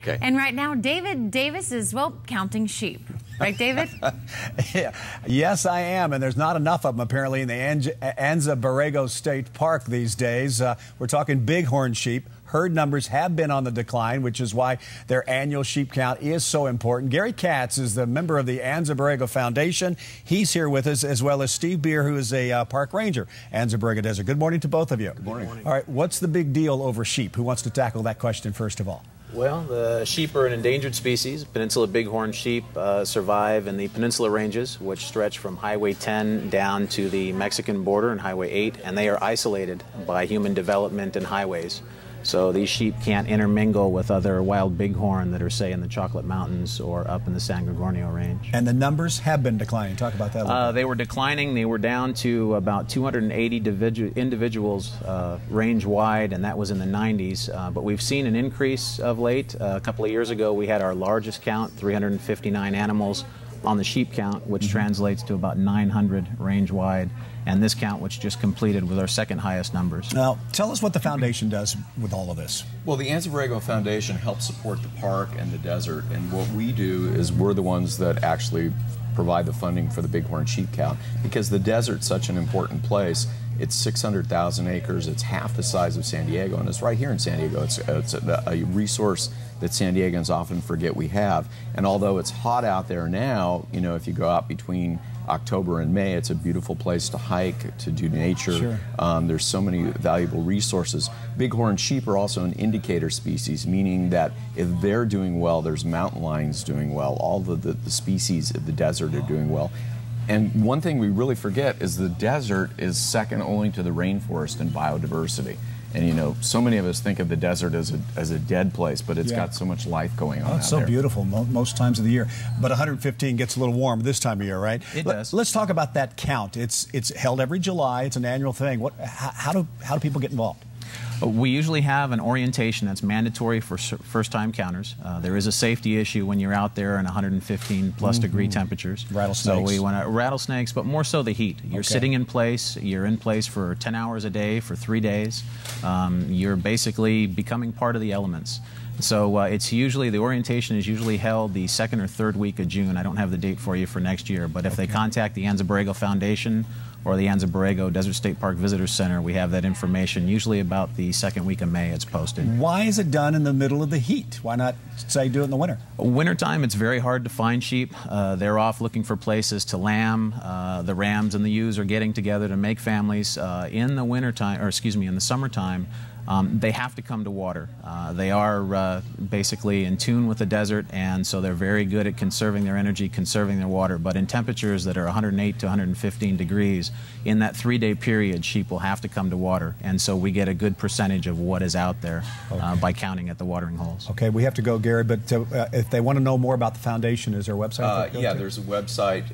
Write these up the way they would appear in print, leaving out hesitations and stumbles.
Okay. And right now, David Davis is, well, counting sheep. Right, David? Yeah. Yes, I am. And there's not enough of them, apparently, in the Anza Borrego State Park these days. We're talking bighorn sheep. Herd numbers have been on the decline, which is why their annual sheep count is so important. Gary Katz is the member of the Anza Borrego Foundation. He's here with us, as well as Steve Beer, who is a park ranger, Anza Borrego Desert. Good morning to both of you. Good morning. All right, what's the big deal over sheep? Who wants to tackle that question first of all? Well, the sheep are an endangered species. Peninsula bighorn sheep survive in the peninsula ranges, which stretch from Highway 10 down to the Mexican border and Highway 8, and they are isolated by human development and highways. So these sheep can't intermingle with other wild bighorn that are, say, in the Chocolate Mountains or up in the San Gorgonio Range. And the numbers have been declining. Talk about that a little bit. They were declining. They were down to about 280 individuals range-wide, and that was in the 90s. But we've seen an increase of late. A couple of years ago, we had our largest count, 359 animals on the sheep count, which translates to about 900 range-wide. And this count, which just completed, was our second highest numbers. Now, tell us what the foundation does with all of this. Well, the Anza Borrego Foundation helps support the park and the desert, and what we do is we're the ones that actually provide the funding for the bighorn sheep count, because the desert's such an important place. It's 600,000 acres. It's half the size of San Diego, and it's right here in San Diego. It's a resource that San Diegans often forget we have. And although it's hot out there now, you know, if you go out between October and May, it's a beautiful place to hike, to do nature. Sure. There's so many valuable resources. Bighorn sheep are also an indicator species, meaning that if they're doing well, there's mountain lions doing well. All the species of the desert are doing well. And one thing we really forget is the desert is second only to the rainforest in biodiversity. And you know, so many of us think of the desert as a dead place, but it's got so much life going on. Oh, it's so beautiful most times of the year. But 115 gets a little warm this time of year, right? It does. Let's talk about that count. It's held every July. It's an annual thing. How do people get involved? We usually have an orientation that's mandatory for first-time counters. There is a safety issue when you're out there in 115-plus degree temperatures. Rattlesnakes. So we want to rattlesnakes, but more so the heat. You're sitting in place. You're in place for 10 hours a day for 3 days. You're basically becoming part of the elements. So it's usually, the orientation is usually held the second or third week of June. I don't have the date for you for next year, but if they contact the Anza Borrego Foundation or the Anza Borrego Desert State Park Visitor Center, we have that information. Usually about the second week of May it's posted. Why is it done in the middle of the heat? Why not, say, do it in the winter? Wintertime, it's very hard to find sheep. They're off looking for places to lamb. The rams and the ewes are getting together to make families. In the wintertime, or excuse me, in the summertime, they have to come to water. They are basically in tune with the desert, and so they're very good at conserving their energy, conserving their water. But in temperatures that are 108 to 115 degrees, in that 3-day period, sheep will have to come to water. And so we get a good percentage of what is out there by counting at the watering holes. Okay, we have to go, Gary, but if they want to know more about the foundation, is there a website? Yeah, there's a website,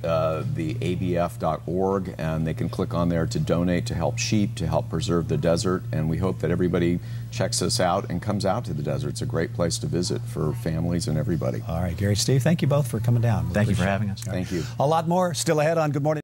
theabf.org, and they can click on there to donate to help sheep, to help preserve the desert, and we hope that everybody checks us out and comes out to the desert. It's a great place to visit for families and everybody. All right, Gary, Steve, thank you both for coming down. Thank you for having us. Thank you. A lot more still ahead on Good Morning.